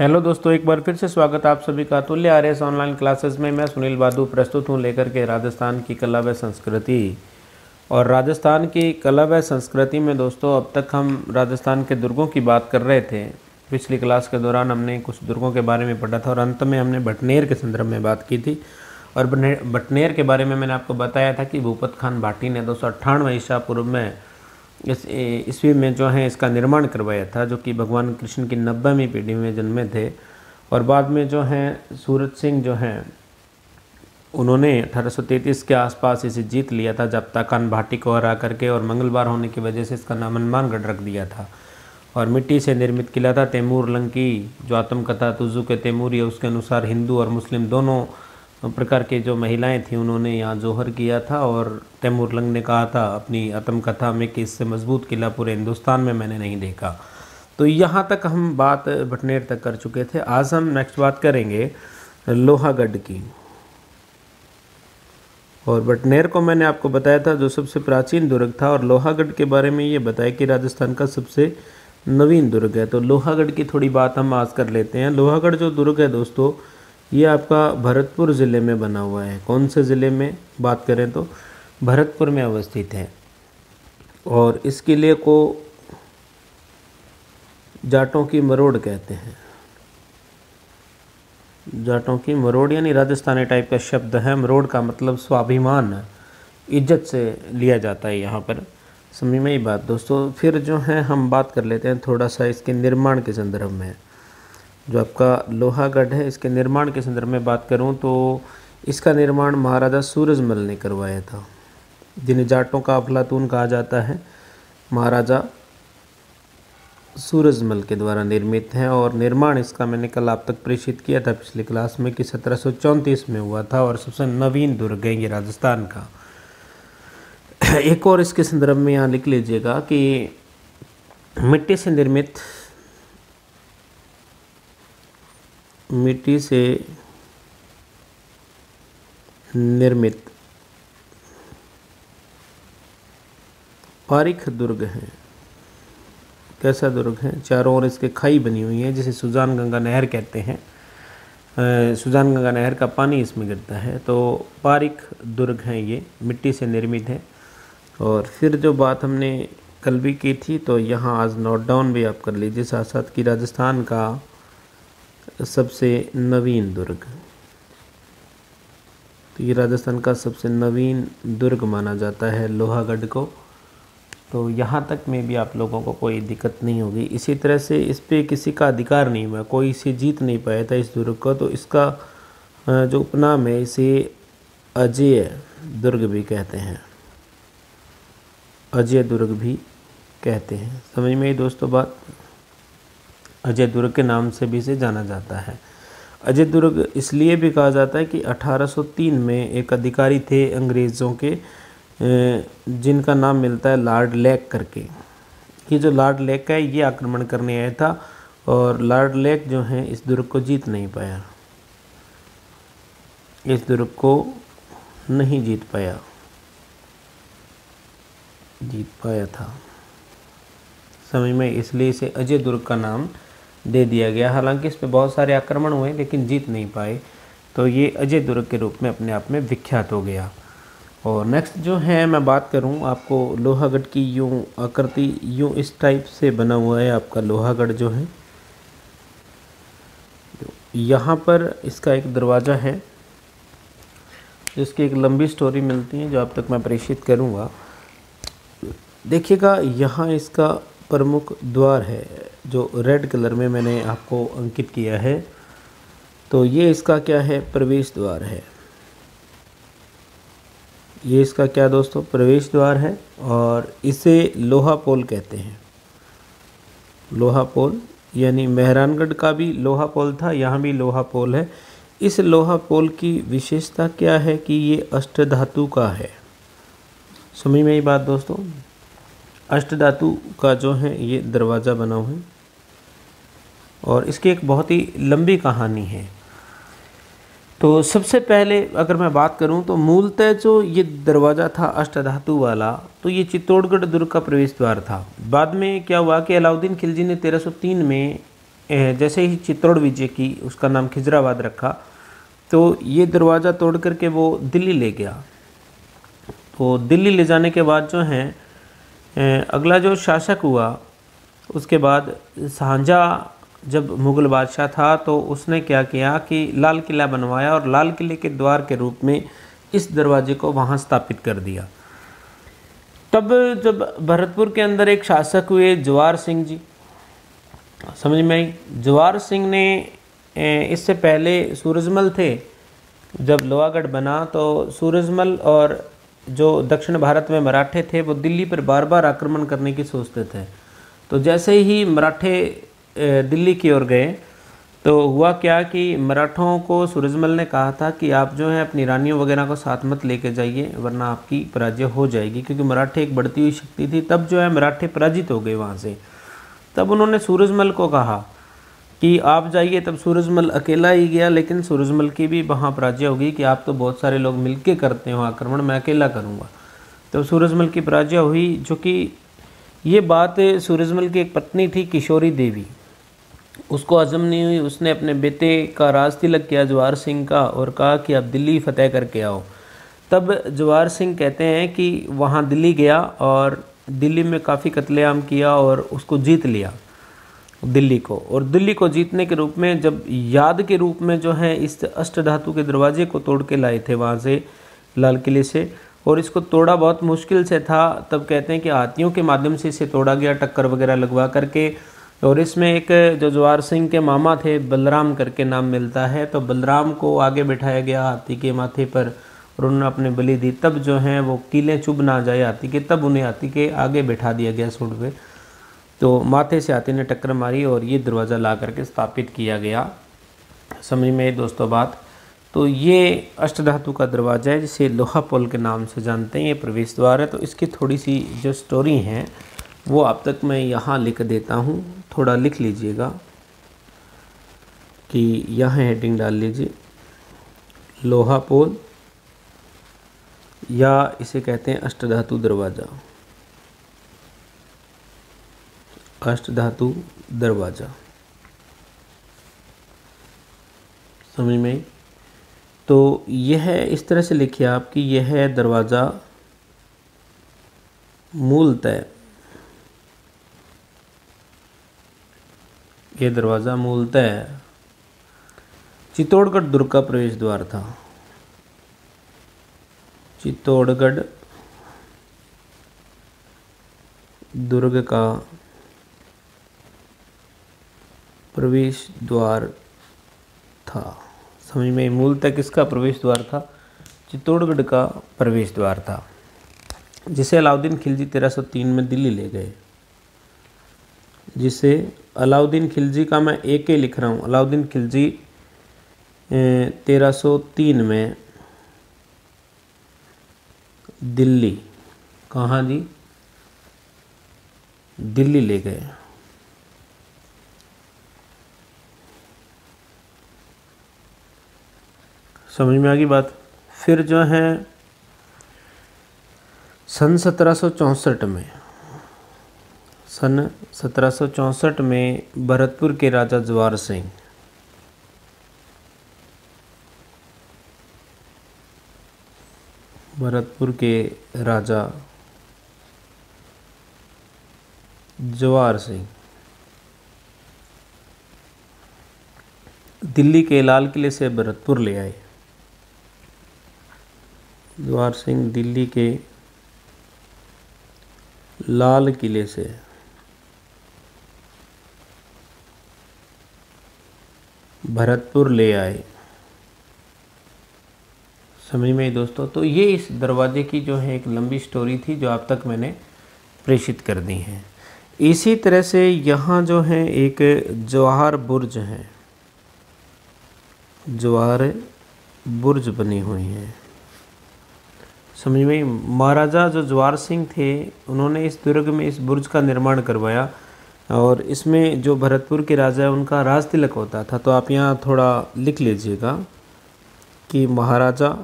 Hello दोस्तों, एक बार फिर से स्वागत आप सभी का तुल्य आर्यस ऑनलाइन क्लासेस में। मैं सुनील बादू प्रस्तुत हूं लेकर के राजस्थान की कला व संस्कृति। और राजस्थान की कला व संस्कृति में दोस्तों अब तक हम राजस्थान के दुर्गों की बात कर रहे थे। पिछली क्लास के दौरान हमने कुछ दुर्गों के बारे में पढ़ा था और अंत में हमने भटनेर के संदर्भ में बात की थी। और भटनेर के बारे में मैंने आपको बताया था कि भूपत खान भाटी ने 298 ईसा पूर्व में इस ईस्वी में जो है इसका निर्माण करवाया था, जो कि भगवान कृष्ण की 90वीं पीढ़ी में जन्मे थे। और बाद में जो है सूरत सिंह जो हैं उन्होंने 1833 के आसपास इसे जीत लिया था, जब्ता खान भाटी को हरा करके। और मंगलवार होने की वजह से इसका नाम हनुमानगढ़ रख दिया था। और मिट्टी से निर्मित किला था। तैमूर लंग की जो आत्मकथा तुजू के तैमूर है उसके अनुसार हिंदू और मुस्लिम दोनों प्रकार की जो महिलाएं थीं उन्होंने यहाँ जोहर किया था। और तैमूर लंग ने कहा था अपनी आत्मकथा में कि इससे मजबूत किला पूरे हिंदुस्तान में मैंने नहीं देखा। तो यहाँ तक हम बात भटनेर तक कर चुके थे। आज हम नेक्स्ट बात करेंगे लोहागढ़ की। और भटनेर को मैंने आपको बताया था जो सबसे प्राचीन दुर्ग था, और लोहागढ़ के बारे में ये बताया कि राजस्थान का सबसे नवीन दुर्ग है। तो लोहागढ़ की थोड़ी बात हम आज कर लेते हैं। लोहागढ़ जो दुर्ग है दोस्तों, ये आपका भरतपुर ज़िले में बना हुआ है। कौन से ज़िले में बात करें तो भरतपुर में अवस्थित है। और इस किले को जाटों की मरोड़ कहते हैं। जाटों की मरोड़ यानी राजस्थानी टाइप का शब्द है। मरोड़ का मतलब स्वाभिमान, इज्जत से लिया जाता है यहाँ पर। समझ में ही बात दोस्तों। फिर जो है हम बात कर लेते हैं थोड़ा सा इसके निर्माण के संदर्भ में। जो आपका लोहागढ़ है इसके निर्माण के संदर्भ में बात करूं तो इसका निर्माण महाराजा सूरजमल ने करवाया था, जिन्हें जाटों का अफलातून कहा जाता है। महाराजा सूरजमल के द्वारा निर्मित है। और निर्माण इसका मैंने कल आप तक प्रेषित किया था पिछली क्लास में कि 1734 में हुआ था। और सबसे नवीन दुर्ग है ये राजस्थान का। एक और इसके संदर्भ में यहाँ लिख लीजिएगा कि मिट्टी से निर्मित पारिख दुर्ग है। कैसा दुर्ग है? चारों ओर इसके खाई बनी हुई है, जिसे सुजान गंगा नहर कहते हैं। सुजान गंगा नहर का पानी इसमें गिरता है। तो पारिख दुर्ग है, ये मिट्टी से निर्मित है। और फिर जो बात हमने कल भी की थी तो यहाँ आज नोट डाउन भी आप कर लीजिए साथ साथ कि राजस्थान का सबसे नवीन दुर्ग, तो ये राजस्थान का सबसे नवीन दुर्ग माना जाता है लोहागढ़ को। तो यहाँ तक में भी आप लोगों को कोई दिक्कत नहीं होगी। इसी तरह से इस पे किसी का अधिकार नहीं हुआ, कोई इसे जीत नहीं पाया था इस दुर्ग को। तो इसका जो उपनाम है इसे अजय दुर्ग भी कहते हैं। अजय दुर्ग भी कहते हैं। समझ में ही दोस्तों बात। अजय दुर्ग के नाम से भी इसे जाना जाता है। अजय दुर्ग इसलिए भी कहा जाता है कि 1803 में एक अधिकारी थे अंग्रेज़ों के, जिनका नाम मिलता है लॉर्ड लेक करके। ये जो लॉर्ड लेक है ये आक्रमण करने आया था। और लॉर्ड लेक जो है इस दुर्ग को जीत नहीं पाया। इस दुर्ग को नहीं जीत पाया था। समझ में, इसलिए इसे अजय दुर्ग का नाम दे दिया गया। हालांकि इस पे बहुत सारे आक्रमण हुए लेकिन जीत नहीं पाए। तो ये अजय दुर्ग के रूप में अपने आप में विख्यात हो गया। और नेक्स्ट जो है मैं बात करूं आपको लोहागढ़ की, यूं आकृति यूं इस टाइप से बना हुआ है आपका लोहागढ़ जो है। यहाँ पर इसका एक दरवाज़ा है जिसकी एक लंबी स्टोरी मिलती है जो आप तक मैं प्रेषित करूँगा। देखिएगा यहाँ इसका प्रमुख द्वार है जो रेड कलर में मैंने आपको अंकित किया है। तो ये इसका क्या है? प्रवेश द्वार है। ये इसका क्या दोस्तों? प्रवेश द्वार है। और इसे लोहा पोल कहते हैं। लोहा पोल यानी मेहरानगढ़ का भी लोहा पोल था, यहाँ भी लोहा पोल है। इस लोहा पोल की विशेषता क्या है कि ये अष्टधातु का है। समझ में ये बात दोस्तों। अष्टधातु का जो है ये दरवाज़ा बना हुआ है। और इसकी एक बहुत ही लंबी कहानी है। तो सबसे पहले अगर मैं बात करूं तो मूलतः जो ये दरवाज़ा था अष्टधातु वाला, तो ये चित्तौड़गढ़ दुर्ग का प्रवेश द्वार था। बाद में क्या हुआ कि अलाउद्दीन खिलजी ने 1303 में जैसे ही चित्तौड़ विजय की, उसका नाम खिजराबाद रखा, तो ये दरवाज़ा तोड़ करके वो दिल्ली ले गया। तो दिल्ली ले जाने के बाद जो है अगला जो शासक हुआ, उसके बाद शाहजहाँ जब मुग़ल बादशाह था तो उसने क्या किया कि लाल किला बनवाया और लाल किले के द्वार के रूप में इस दरवाजे को वहाँ स्थापित कर दिया। तब जब भरतपुर के अंदर एक शासक हुए जवाहर सिंह जी, समझ में आई। जवाहर सिंह ने इससे पहले सूरजमल थे, जब लोहागढ़ बना तो सूरजमल और जो दक्षिण भारत में मराठे थे वो दिल्ली पर बार बार आक्रमण करने की सोचते थे। तो जैसे ही मराठे दिल्ली की ओर गए तो हुआ क्या कि मराठों को सूरजमल ने कहा था कि आप जो है अपनी रानियों वगैरह को साथ मत लेके जाइए, वरना आपकी पराजय हो जाएगी, क्योंकि मराठे एक बढ़ती हुई शक्ति थी। तब जो है मराठे पराजित हो गए वहाँ से। तब उन्होंने सूरजमल को कहा कि आप जाइए। तब सूरजमल अकेला ही गया, लेकिन सूरजमल की भी वहाँ पराजय हो गई कि आप तो बहुत सारे लोग मिलके करते हो आक्रमण, मैं अकेला करूँगा। तो सूरजमल की पराजय हुई। जो कि ये बात सूरजमल की एक पत्नी थी किशोरी देवी, उसको हजम नहीं हुई। उसने अपने बेटे का राज तिलक किया जवाहर सिंह का और कहा कि आप दिल्ली फतेह करके आओ। तब जवाहर सिंह कहते हैं कि वहाँ दिल्ली गया और दिल्ली में काफ़ी कत्लेआम किया और उसको जीत लिया दिल्ली को। और दिल्ली को जीतने के रूप में जब याद के रूप में जो है इस अष्टधातु के दरवाजे को तोड़ के लाए थे वहाँ से लाल किले से, और इसको तोड़ा बहुत मुश्किल से था। तब कहते हैं कि हाथियों के माध्यम से इसे तोड़ा गया, टक्कर वगैरह लगवा करके। और इसमें एक जो जवाहर सिंह के मामा थे, बलराम करके नाम मिलता है, तो बलराम को आगे बिठाया गया हाथी के माथे पर और उन्होंने अपने बलि दी। तब जो है वो कीलें चुभ ना जाए हाथी के, तब उन्हें हाथी के आगे बैठा दिया गया सूंड पे। तो माथे से हाथी ने टक्कर मारी और ये दरवाज़ा ला करके स्थापित किया गया। समझ में दोस्तों बात। तो ये अष्टधातु का दरवाज़ा है, जिसे लोहा पोल के नाम से जानते हैं। ये प्रवेश द्वार है। तो इसकी थोड़ी सी जो स्टोरी हैं वो आप तक मैं यहाँ लिख देता हूँ, थोड़ा लिख लीजिएगा कि यहाँ हेडिंग डाल लीजिए, लोहा पोल या इसे कहते हैं अष्टधातु दरवाज़ा। अष्टधातु दरवाज़ा समझ में आई। तो यह इस तरह से लिखिए आप कि यह है दरवाज़ा मूलतः, ये दरवाज़ा मूलतः चित्तौड़गढ़ दुर्ग का प्रवेश द्वार था। चित्तौड़गढ़ दुर्ग का प्रवेश द्वार था। समझ में, मूलतः किसका प्रवेश द्वार था? चित्तौड़गढ़ का प्रवेश द्वार था, जिसे अलाउद्दीन खिलजी 1303 में दिल्ली ले गए। जिसे अलाउद्दीन खिलजी का मैं एक ही लिख रहा हूँ, अलाउद्दीन खिलजी 1303 में दिल्ली, कहाँ जी? दिल्ली ले गए। समझ में आ गई बात। फिर जो है सन 1764 में, सन 1764 में भरतपुर के राजा जवाहर सिंह, भरतपुर के राजा जवाहर सिंह दिल्ली के लाल किले से भरतपुर ले आए। जवाहर सिंह दिल्ली के लाल किले से भरतपुर ले आए। समझ में दोस्तों। तो ये इस दरवाजे की जो है एक लंबी स्टोरी थी, जो आप तक मैंने प्रेषित कर दी है। इसी तरह से यहाँ जो है एक जवाहर बुर्ज है, जवाहर बुर्ज बनी हुई है। समझ में। महाराजा जो जवाहर सिंह थे, उन्होंने इस दुर्ग में इस बुर्ज का निर्माण करवाया और इसमें जो भरतपुर के राजा है उनका राज तिलक होता था। तो आप यहाँ थोड़ा लिख लीजिएगा कि महाराजा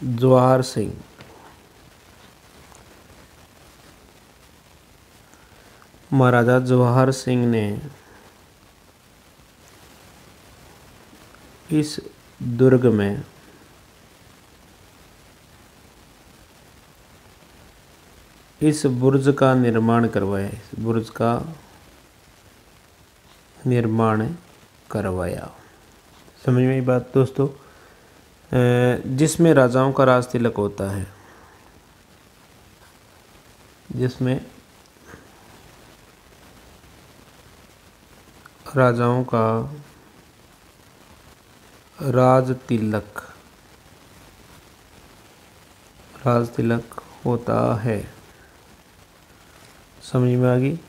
जवाहर सिंह, महाराजा जवाहर सिंह ने इस दुर्ग में इस बुर्ज का निर्माण करवाया, इस बुर्ज का निर्माण करवाया। समझ में आई बात दोस्तों? जिसमें राजाओं का राज तिलक होता है, जिसमें राजाओं का राज तिलक होता है। समझ में आ गई?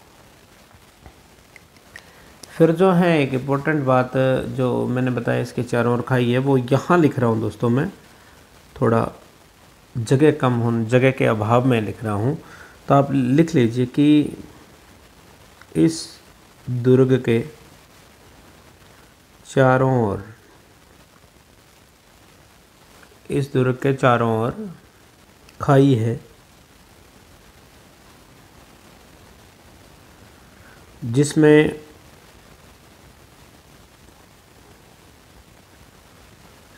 फिर जो है एक इम्पोर्टेंट बात जो मैंने बताया, इसके चारों ओर खाई है, वो यहाँ लिख रहा हूँ दोस्तों। मैं थोड़ा जगह के अभाव में लिख रहा हूँ, तो आप लिख लीजिए कि इस दुर्ग के चारों ओर, इस दुर्ग के चारों ओर खाई है, जिसमें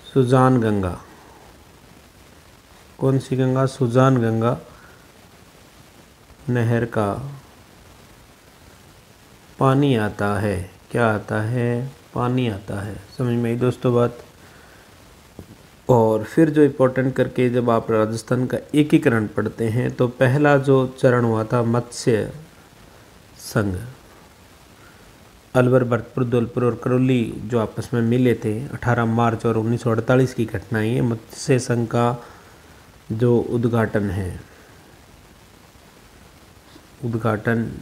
सुजान गंगा, कौन सी गंगा? सुजान गंगा नहर का पानी आता है। क्या आता है? पानी आता है। समझ में आई दोस्तों बात? और फिर जो इम्पोर्टेंट करके जब आप राजस्थान का एकीकरण पढ़ते हैं, तो पहला जो चरण हुआ था मत्स्य संघ, अलवर, भरतपुर, धौलपुर और करौली जो आपस में मिले थे 18 मार्च और 1948 की घटना। ये मत्स्य संघ का जो उद्घाटन है, उद्घाटन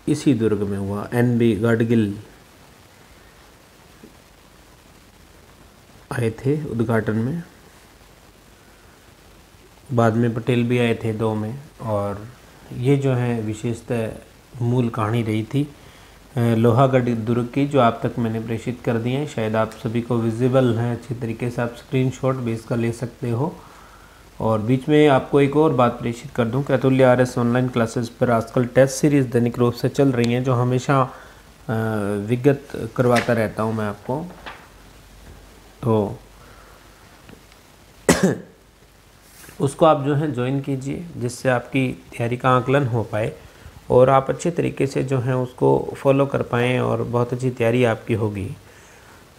इसी दुर्ग में हुआ। NB गाडगिल आए थे उद्घाटन में, बाद में पटेल भी आए थे 2 में। और ये जो है विशेषतः मूल कहानी रही थी लोहागढ़ दुर्ग की, जो आप तक मैंने प्रेषित कर दी है। शायद आप सभी को विजिबल है अच्छी तरीके से, आप स्क्रीनशॉट भी इसका ले सकते हो। और बीच में आपको एक और बात प्रेषित कर दूं कि अतुल्य RS ऑनलाइन क्लासेस पर आजकल टेस्ट सीरीज़ दैनिक रूप से चल रही हैं, जो हमेशा विगत करवाता रहता हूं मैं आपको। तो उसको आप जो है ज्वाइन कीजिए, जिससे आपकी तैयारी का आकलन हो पाए और आप अच्छे तरीके से जो है उसको फॉलो कर पाएँ और बहुत अच्छी तैयारी आपकी होगी।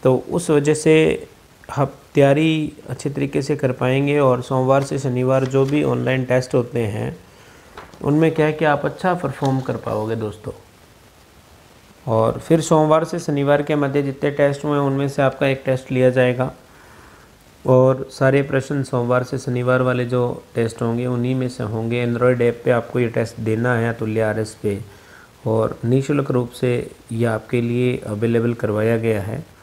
तो उस वजह से आप तैयारी अच्छे तरीके से कर पाएंगे। और सोमवार से शनिवार जो भी ऑनलाइन टेस्ट होते हैं, उनमें क्या है कि आप अच्छा परफॉर्म कर पाओगे दोस्तों। और फिर सोमवार से शनिवार के मध्य जितने टेस्ट हुए, उनमें से आपका एक टेस्ट लिया जाएगा और सारे प्रश्न सोमवार से शनिवार वाले जो टेस्ट होंगे उन्हीं में से होंगे। एंड्रॉयड ऐप पे आपको ये टेस्ट देना है अतुल्य RS पे, और निःशुल्क रूप से ये आपके लिए अवेलेबल करवाया गया है।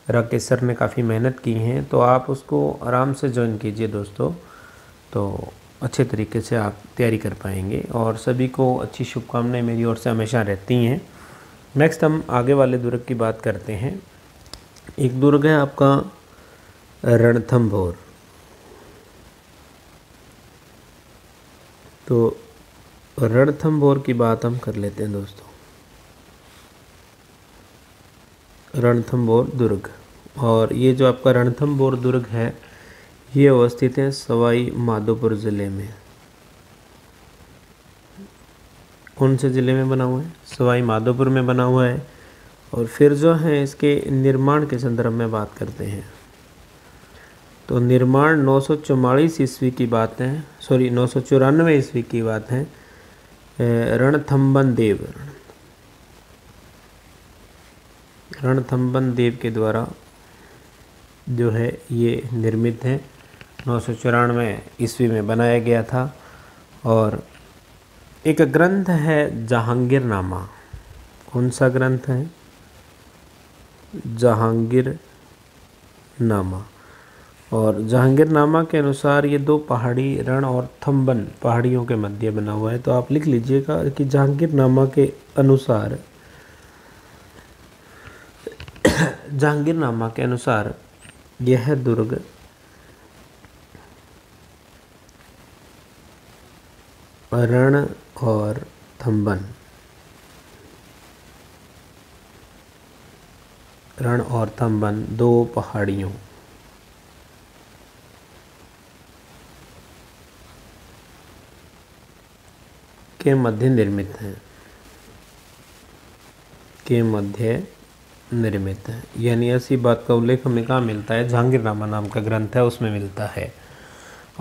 राकेश सर ने काफ़ी मेहनत की है, तो आप उसको आराम से ज्वाइन कीजिए दोस्तों, तो अच्छे तरीके से आप तैयारी कर पाएंगे। और सभी को अच्छी शुभकामनाएं मेरी ओर से हमेशा रहती हैं। नेक्स्ट हम आगे वाले दुर्ग की बात करते हैं। एक दुर्ग है आपका रणथंभौर। तो रणथंभौर की बात हम कर लेते हैं दोस्तों। रणथंभौर दुर्ग, और ये जो आपका रणथंभौर दुर्ग है, ये अवस्थित है सवाई माधोपुर ज़िले में। कौन से ज़िले में बना हुआ है? सवाई माधोपुर में बना हुआ है। और फिर जो है इसके निर्माण के संदर्भ में बात करते हैं, तो निर्माण 944 ईस्वी की बात है, 994 ईस्वी की बात है। रणथंबन देव के द्वारा जो है ये निर्मित है। 994 ईस्वी में बनाया गया था। और एक ग्रंथ है जहांगीरनामा। कौन सा ग्रंथ है? जहांगीरनामा। और जहांगीरनामा के अनुसार ये 2 पहाड़ी रण और थंबन पहाड़ियों के मध्य बना हुआ है। तो आप लिख लीजिएगा कि जहांगीरनामा के अनुसार, जहांगीरनामा के अनुसार यह दुर्ग रण और थंबन रण और थम्बन दो पहाड़ियों के मध्य निर्मित हैं, के मध्य निर्मित है। यानी ऐसी बात का उल्लेख हमें कहाँ मिलता है, जहांगीरनामा नाम का ग्रंथ है उसमें मिलता है।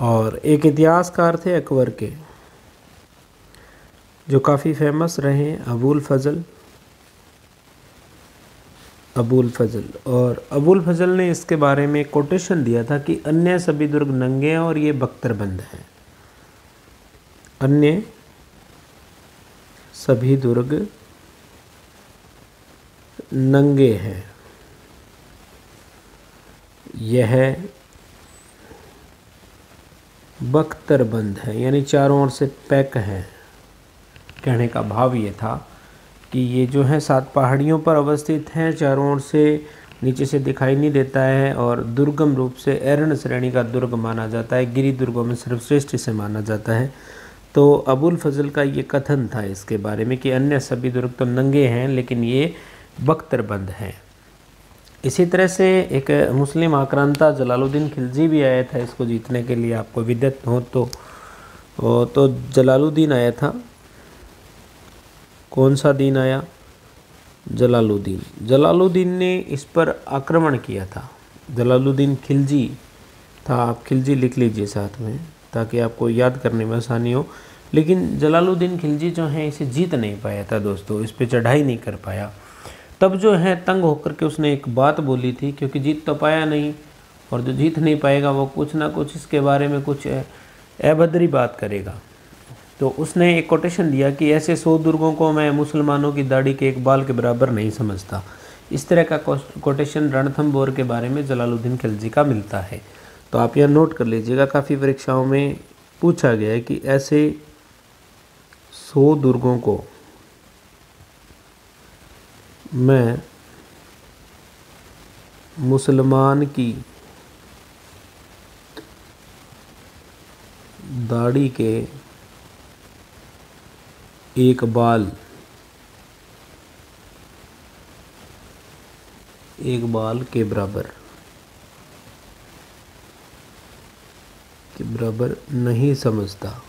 और एक इतिहासकार थे अकबर के जो काफ़ी फेमस रहे, अबुल फजल। और अबुल फजल ने इसके बारे में कोटेशन दिया था कि अन्य सभी दुर्ग नंगे हैं और ये बख्तरबंद हैं। अन्य सभी दुर्ग नंगे हैं, यह बख्तरबंद है, यानी चारों ओर से पैक है। कहने का भाव ये था कि ये जो है 7 पहाड़ियों पर अवस्थित हैं, चारों ओर से नीचे से दिखाई नहीं देता है और दुर्गम रूप से एरण श्रेणी का दुर्ग माना जाता है, गिरि दुर्गों में सर्वश्रेष्ठ इसे माना जाता है। तो अबुल फजल का ये कथन था इसके बारे में कि अन्य सभी दुर्ग तो नंगे हैं लेकिन ये बख्तरबंद हैं। इसी तरह से एक मुस्लिम आक्रांता जलालुद्दीन खिलजी भी आया था इसको जीतने के लिए, आपको विदित हो तो जलालुद्दीन आया था। कौन सा दीन आया? जलालुद्दीन ने इस पर आक्रमण किया था। जलालुद्दीन खिलजी था, आप खिलजी लिख लीजिए साथ में ताकि आपको याद करने में आसानी हो। लेकिन जलालुद्दीन खिलजी जो है इसे जीत नहीं पाया था दोस्तों, इस पर चढ़ाई नहीं कर पाया। तब जो है तंग होकर के उसने एक बात बोली थी, क्योंकि जीत तो पाया नहीं और जो जीत नहीं पाएगा वो कुछ ना कुछ इसके बारे में कुछ अभद्री बात करेगा। तो उसने एक कोटेशन दिया कि ऐसे 100 दुर्गों को मैं मुसलमानों की दाढ़ी के एक बाल के बराबर नहीं समझता। इस तरह का कोटेशन रणथंबोर के बारे में जलालुद्दीन खिलजी का मिलता है। तो आप यह नोट कर लीजिएगा, काफ़ी परीक्षाओं में पूछा गया है कि ऐसे 100 दुर्गों को मैं मुसलमान की दाढ़ी के एक बाल के बराबर नहीं समझता।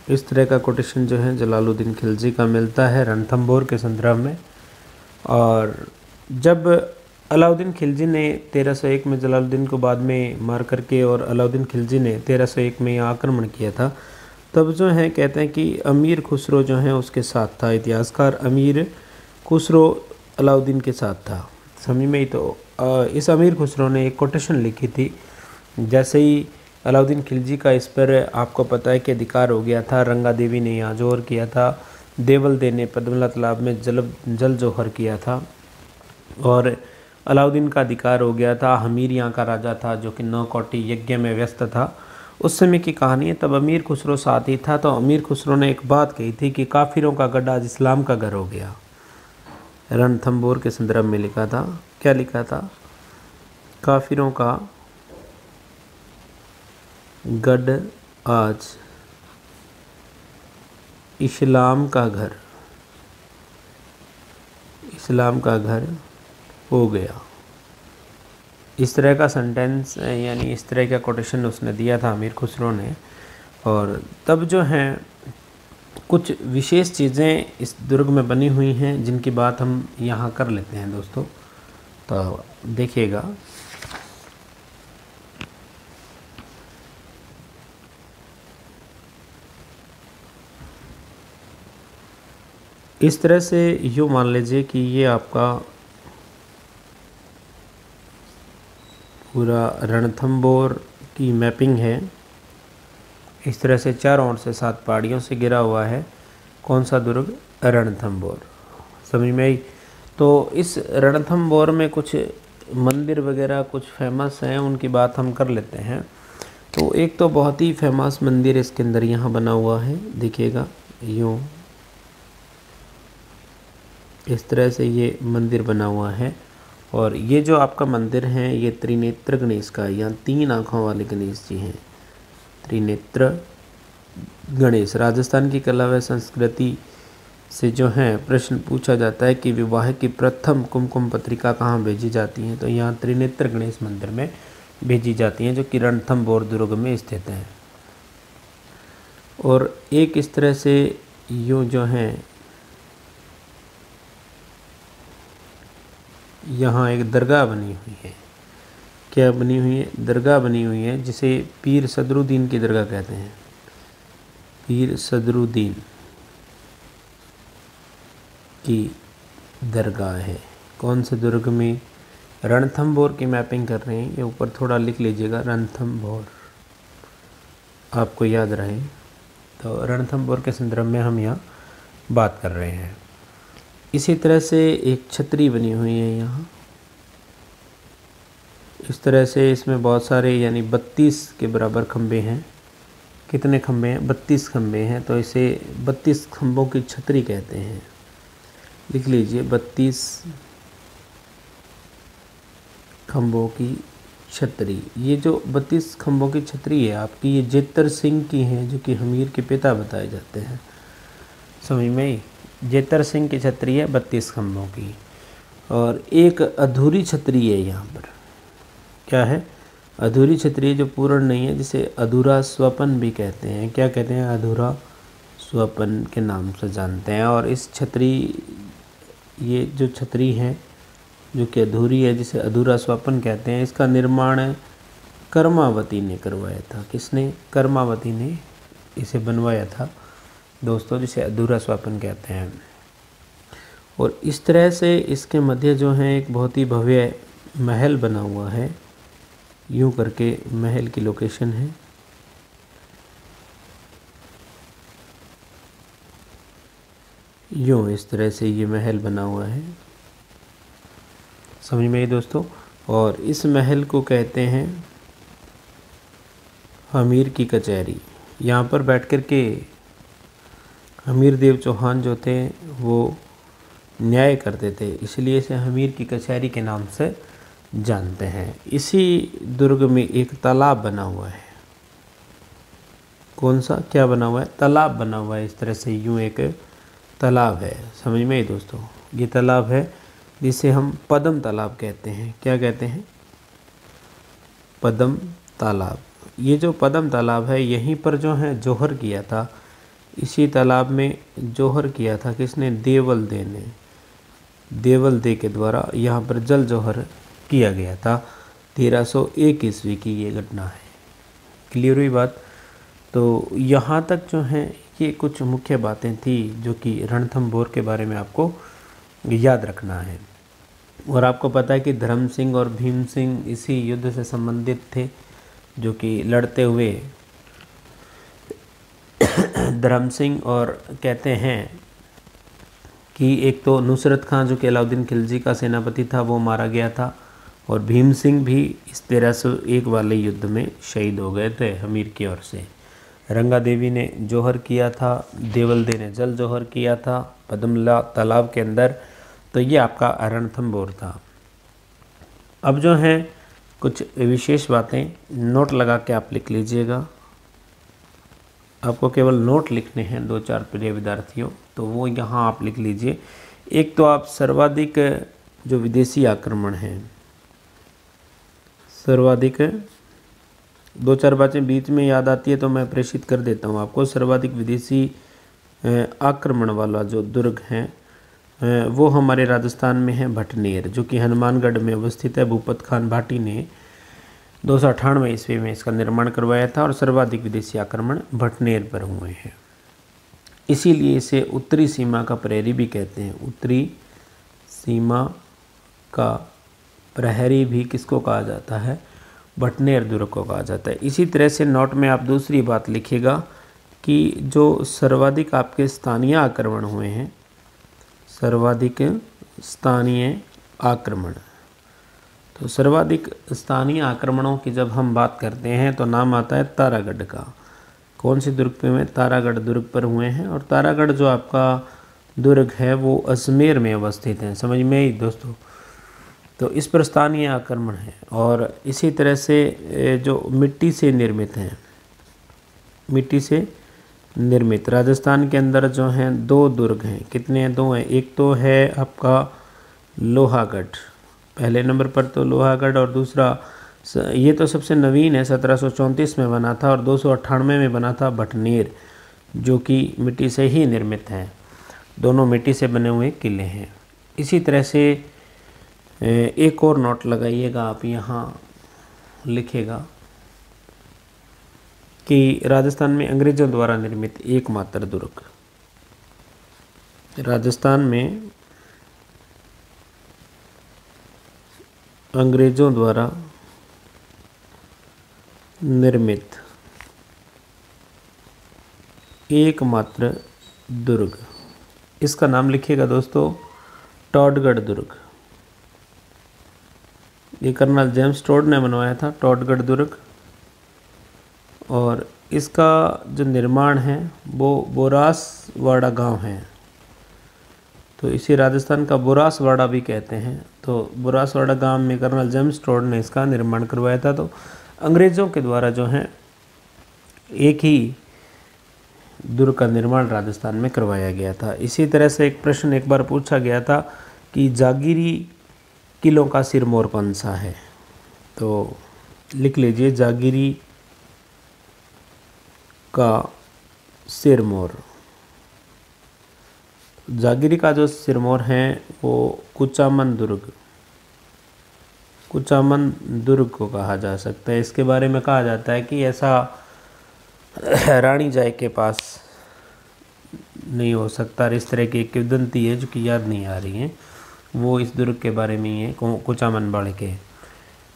इस तरह का कोटेशन जो है जलालुद्दीन खिलजी का मिलता है रणथंबोर के संदर्भ में। और जब अलाउद्दीन खिलजी ने 1301 में जलालुद्दीन को बाद में मार करके और अलाउद्दीन खिलजी ने 1301 में यहाँ आक्रमण किया था, तब जो है कहते हैं कि अमीर खुसरो जो है उसके साथ था। इतिहासकार अमीर खुसरो अलाउद्दीन के साथ था समय में ही। तो इस अमीर खुसरो ने एक कोटेशन लिखी थी, जैसे ही अलाउद्दीन खिलजी का इस पर आपको पता है कि अधिकार हो गया था, रंगा देवी ने यहाँ जोहर किया था, देवल दे ने पद्मला तालाब में जल जोहर किया था और अलाउद्दीन का अधिकार हो गया था। हमीर यहाँ का राजा था जो कि 9 कोटि यज्ञ में व्यस्त था। उस समय की कहानी है, तब अमीर खुसरो साथ ही था। तो अमीर खुसरो ने एक बात कही थी कि काफिरों का गढ़ आज इस्लाम का घर हो गया। रणथंबोर के संदर्भ में लिखा था, क्या लिखा था? काफिरों का गढ़ आज इस्लाम का घर हो गया। इस तरह का सेंटेंस यानी इस तरह का कोटेशन उसने दिया था अमीर खुसरो ने। और तब जो है कुछ विशेष चीज़ें इस दुर्ग में बनी हुई हैं जिनकी बात हम यहाँ कर लेते हैं दोस्तों। तो देखिएगा, इस तरह से यूँ मान लीजिए कि ये आपका पूरा रणथंबोर की मैपिंग है। इस तरह से चारों ओर से 7 पहाड़ियों से घिरा हुआ है। कौन सा दुर्ग? रणथंबोर। समझ में आई? तो इस रणथंबोर में कुछ मंदिर वगैरह कुछ फेमस हैं, उनकी बात हम कर लेते हैं। तो एक तो बहुत ही फेमस मंदिर इसके अंदर यहाँ बना हुआ है, देखिएगा यूँ इस तरह से ये मंदिर बना हुआ है। और ये जो आपका मंदिर है ये त्रिनेत्र गणेश का है। यहाँ 3 आँखों वाले गणेश जी हैं। त्रिनेत्र गणेश राजस्थान की कला व संस्कृति से जो है प्रश्न पूछा जाता है कि विवाह की प्रथम कुमकुम पत्रिका कहाँ भेजी जाती है, तो यहाँ त्रिनेत्र गणेश मंदिर में भेजी जाती हैं, जो कि रणथंभौर दुर्ग में स्थित है। और एक इस तरह से यूँ जो है यहाँ एक दरगाह बनी हुई है। क्या बनी हुई है? दरगाह बनी हुई है, जिसे पीर सदरुद्दीन की दरगाह कहते हैं। पीर सदरुद्दीन की दरगाह है। कौन से दुर्ग में? रणथंभौर की मैपिंग कर रहे हैं, ये ऊपर थोड़ा लिख लीजिएगा, रणथंभौर, आपको याद रहे। तो रणथंभौर के संदर्भ में हम यहाँ बात कर रहे हैं। इसी तरह से एक छतरी बनी हुई है यहाँ, इस तरह से। इसमें बहुत सारे यानी 32 के बराबर खंबे हैं। कितने खंबे हैं? 32 खंबे हैं, तो इसे 32 खंबों की छतरी कहते हैं। लिख लीजिए, 32 खंबों की छतरी। ये जो 32 खंबों की छतरी है आपकी, ये जेतर सिंह की है, जो कि हमीर के पिता बताए जाते हैं। समझ में आई? जेतर सिंह की छतरी है 32 खंभों की। और एक अधूरी छतरी है यहाँ पर। क्या है? अधूरी छतरी है, जो पूर्ण नहीं है, जिसे अधूरा स्वपन भी कहते हैं। क्या कहते हैं? अधूरा स्वपन के नाम से जानते हैं। और इस छतरी, ये जो छतरी है जो कि अधूरी है, जिसे अधूरा स्वपन कहते हैं, इसका निर्माण कर्मावती ने करवाया था। किसने? कर्मावती ने इसे बनवाया था दोस्तों, जिसे अधूरा स्वपन कहते हैं। और इस तरह से इसके मध्य जो है एक बहुत ही भव्य महल बना हुआ है। यूं करके महल की लोकेशन है। यूं इस तरह से ये महल बना हुआ है। समझ में आई दोस्तों? और इस महल को कहते हैं हमीर की कचहरी। यहाँ पर बैठ कर के हमीर देव चौहान जो थे वो न्याय करते थे, इसलिए इसे हमीर की कचहरी के नाम से जानते हैं। इसी दुर्ग में एक तालाब बना हुआ है। कौन सा? क्या बना हुआ है? तालाब बना हुआ है। इस तरह से यूं एक तालाब है। समझ में आई दोस्तों? ये तालाब है जिसे हम पद्म तालाब कहते हैं। क्या कहते हैं? पद्म तालाब। ये जो पद्म तालाब है, यहीं पर जो है जौहर किया था। इसी तालाब में जौहर किया था किसने? देवल दे ने। देवल दे के द्वारा यहाँ पर जल जौहर किया गया था। 1301 ईस्वी की ये घटना है। क्लियर हुई बात? तो यहाँ तक जो है ये कुछ मुख्य बातें थी जो कि रणथंभौर के बारे में आपको याद रखना है। और आपको पता है कि धर्म सिंह और भीम सिंह इसी युद्ध से संबंधित थे, जो कि लड़ते हुए धर्म सिंह, और कहते हैं कि एक तो नुसरत खां जो कि अलाउद्दीन खिलजी का सेनापति था वो मारा गया था, और भीम सिंह भी इस 1301 वाले युद्ध में शहीद हो गए थे हमीर की ओर से। रंगा देवी ने जौहर किया था, देवल दे ने जल जौहर किया था पद्म तालाब के अंदर। तो ये आपका रणथंभौर था। अब जो है कुछ विशेष बातें नोट लगा के आप लिख लीजिएगा। आपको केवल नोट लिखने हैं 2-4 प्रिय विद्यार्थियों, तो वो यहाँ आप लिख लीजिए। एक तो आप सर्वाधिक जो विदेशी आक्रमण हैं, सर्वाधिक 2-4 बातें बीच में याद आती है तो मैं प्रेषित कर देता हूँ आपको। सर्वाधिक विदेशी आक्रमण वाला जो दुर्ग है वो हमारे राजस्थान में है भटनेर, जो कि हनुमानगढ़ में अवस्थित है। भूपत खान भाटी ने 298 ईस्वी में इसका निर्माण करवाया था, और सर्वाधिक विदेशी आक्रमण भटनेर पर हुए हैं। इसीलिए इसे उत्तरी सीमा का प्रहरी भी कहते हैं। उत्तरी सीमा का प्रहरी भी किसको कहा जाता है? भटनेर दुर्ग को कहा जाता है। इसी तरह से नोट में आप दूसरी बात लिखिएगा कि जो सर्वाधिक आपके स्थानीय आक्रमण हुए हैं, सर्वाधिक स्थानीय आक्रमण, तो सर्वाधिक स्थानीय आक्रमणों की जब हम बात करते हैं तो नाम आता है तारागढ़ का। कौन से दुर्ग पे हुए? तारागढ़ दुर्ग पर हुए हैं। और तारागढ़ जो आपका दुर्ग है वो अजमेर में अवस्थित है। समझ में आई दोस्तों? तो इस पर स्थानीय आक्रमण है। और इसी तरह से जो मिट्टी से निर्मित हैं, मिट्टी से निर्मित। राजस्थान के अंदर जो हैं 2 दुर्ग हैं। कितने हैं? 2 हैं। एक तो है आपका लोहागढ़, पहले नंबर पर तो लोहागढ़, और दूसरा ये तो सबसे नवीन है, 1734 में बना था, और 298 में बना था भटनेर, जो कि मिट्टी से ही निर्मित हैं। दोनों मिट्टी से बने हुए किले हैं। इसी तरह से एक और नोट लगाइएगा आप, यहाँ लिखेगा कि राजस्थान में अंग्रेजों द्वारा निर्मित एकमात्र दुर्ग। राजस्थान में अंग्रेजों द्वारा निर्मित एकमात्र दुर्ग, इसका नाम लिखिएगा दोस्तों, टॉडगढ़ दुर्ग। ये कर्नल जेम्स टॉड ने बनवाया था, टॉडगढ़ दुर्ग। और इसका जो निर्माण है वो बोरासवाड़ा गांव है, तो इसे राजस्थान का बोरासवाड़ा भी कहते हैं। तो बोरासवाड़ा गांव में कर्नल जेम्स टॉड ने इसका निर्माण करवाया था। तो अंग्रेज़ों के द्वारा जो है एक ही दुर्ग का निर्माण राजस्थान में करवाया गया था। इसी तरह से एक प्रश्न एक बार पूछा गया था कि जागीरी किलों का सिरमौर कौन सा है, तो लिख लीजिए जागीरी का सिरमौर। जागीरी का जो सिरमौर है वो कुचामन दुर्ग को कहा जा सकता है। इसके बारे में कहा जाता है कि ऐसा रानी जाय के पास नहीं हो सकता। इस तरह की एक किंवदंती है जो कि याद नहीं आ रही है, वो इस दुर्ग के बारे में ही है, कुचामन बाड़े के।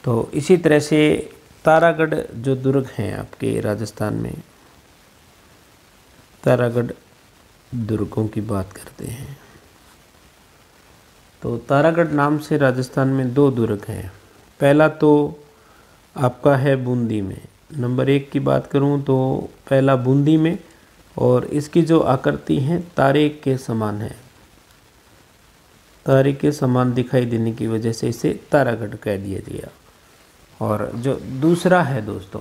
तो इसी तरह से तारागढ़ जो दुर्ग हैं आपके राजस्थान में, तारागढ़ दुर्गों की बात करते हैं। तो तारागढ़ नाम से राजस्थान में 2 दुर्ग हैं। पहला तो आपका है बूंदी में। नंबर 1 की बात करूं तो पहला बूंदी में, और इसकी जो आकृति है तारे के समान है, तारे के समान दिखाई देने की वजह से इसे तारागढ़ कह दिया गया। और जो दूसरा है दोस्तों,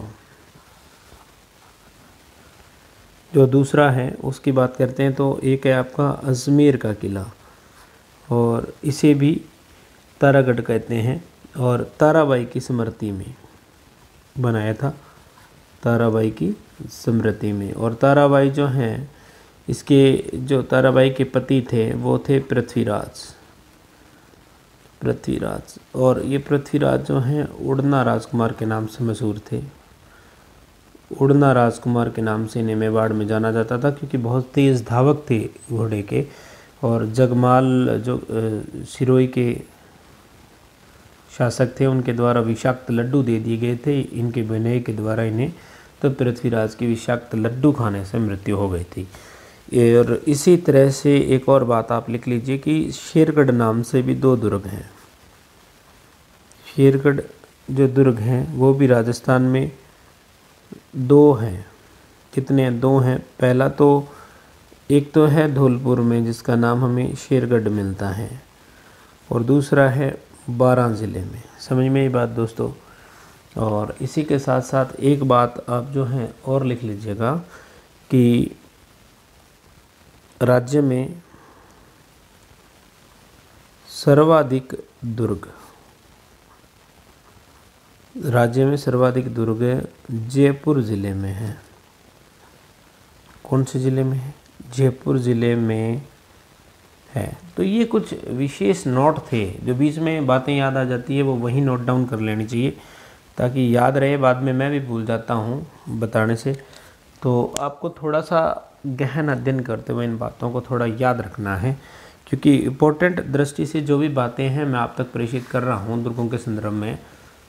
जो दूसरा है उसकी बात करते हैं तो एक है आपका अजमेर का किला, और इसे भी तारागढ़ कहते हैं, और ताराबाई की स्मृति में बनाया था, ताराबाई की स्मृति में। और ताराबाई जो हैं, इसके जो ताराबाई के पति थे वो थे पृथ्वीराज, और ये पृथ्वीराज जो हैं उड़ना राजकुमार के नाम से मशहूर थे। उड़ना राजकुमार के नाम से इन्हें मेवाड़ में जाना जाता था, क्योंकि बहुत तेज़ धावक थे घोड़े के। और जगमाल जो सिरोही के शासक थे, उनके द्वारा विषाक्त लड्डू दे दिए गए थे इनके विनय के द्वारा इन्हें, तो पृथ्वीराज की विषाक्त लड्डू खाने से मृत्यु हो गई थी। और इसी तरह से एक और बात आप लिख लीजिए कि शेरगढ़ नाम से भी 2 दुर्ग हैं। शेरगढ़ जो दुर्ग हैं वो भी राजस्थान में 2 हैं। कितने? 2 हैं। पहला तो एक तो है धौलपुर में, जिसका नाम हमें शेरगढ़ मिलता है, और दूसरा है बारां ज़िले में। समझ में ये बात दोस्तों। और इसी के साथ साथ एक बात आप जो है और लिख लीजिएगा कि राज्य में सर्वाधिक दुर्ग जयपुर ज़िले में है। कौन से ज़िले में है? जयपुर ज़िले में है। तो ये कुछ विशेष नोट थे, जो बीच में बातें याद आ जाती है वो वही नोट डाउन कर लेनी चाहिए, ताकि याद रहे। बाद में मैं भी भूल जाता हूँ बताने से, तो आपको थोड़ा सा गहन अध्ययन करते हुए इन बातों को थोड़ा याद रखना है, क्योंकि इम्पोर्टेंट दृष्टि से जो भी बातें हैं मैं आप तक प्रेषित कर रहा हूँ दुर्गों के संदर्भ में।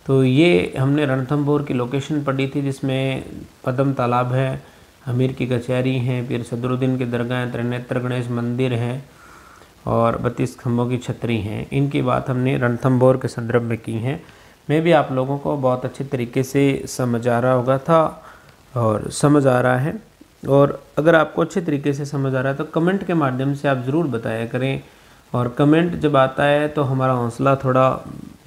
तो ये हमने रणथंभौर की लोकेशन पढ़ी थी, जिसमें पद्म तालाब है, अमीर की कचहरी हैं, पीर सदरुद्दीन की दरगाह है, त्रिनेत्र गणेश मंदिर है, और 32 खम्भों की छतरी हैं। इनकी बात हमने रणथंभौर के संदर्भ में की है। मैं भी आप लोगों को बहुत अच्छे तरीके से समझ आ रहा होगा था, और समझ आ रहा है। और अगर आपको अच्छे तरीके से समझ आ रहा है तो कमेंट के माध्यम से आप ज़रूर बताया करें, और कमेंट जब आता है तो हमारा हौसला थोड़ा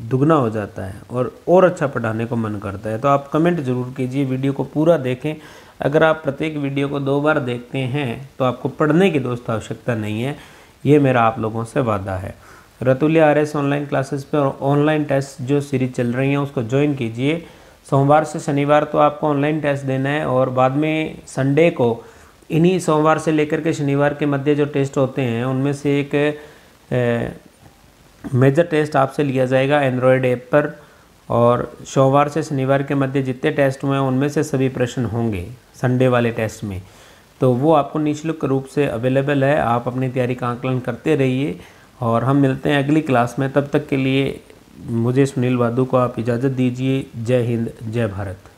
दुगना हो जाता है और अच्छा पढ़ाने को मन करता है। तो आप कमेंट ज़रूर कीजिए, वीडियो को पूरा देखें। अगर आप प्रत्येक वीडियो को 2 बार देखते हैं तो आपको पढ़ने की दोस्त आवश्यकता नहीं है, ये मेरा आप लोगों से वादा है। रतुल्य आरएस ऑनलाइन क्लासेस पे ऑनलाइन टेस्ट जो सीरीज चल रही हैं उसको ज्वाइन कीजिए। सोमवार से शनिवार तो आपको ऑनलाइन टेस्ट देना है और बाद में संडे को इन्हीं सोमवार से लेकर के शनिवार के मध्य जो टेस्ट होते हैं उनमें से एक मेजर टेस्ट आपसे लिया जाएगा एंड्रॉयड ऐप पर। और सोमवार से शनिवार के मध्य जितने टेस्ट हुए हैं उनमें से सभी प्रश्न होंगे संडे वाले टेस्ट में, तो वो आपको निःशुल्क रूप से अवेलेबल है। आप अपनी तैयारी का आकलन करते रहिए और हम मिलते हैं अगली क्लास में। तब तक के लिए मुझे सुनील वादू को आप इजाज़त दीजिए। जय हिंद, जय भारत।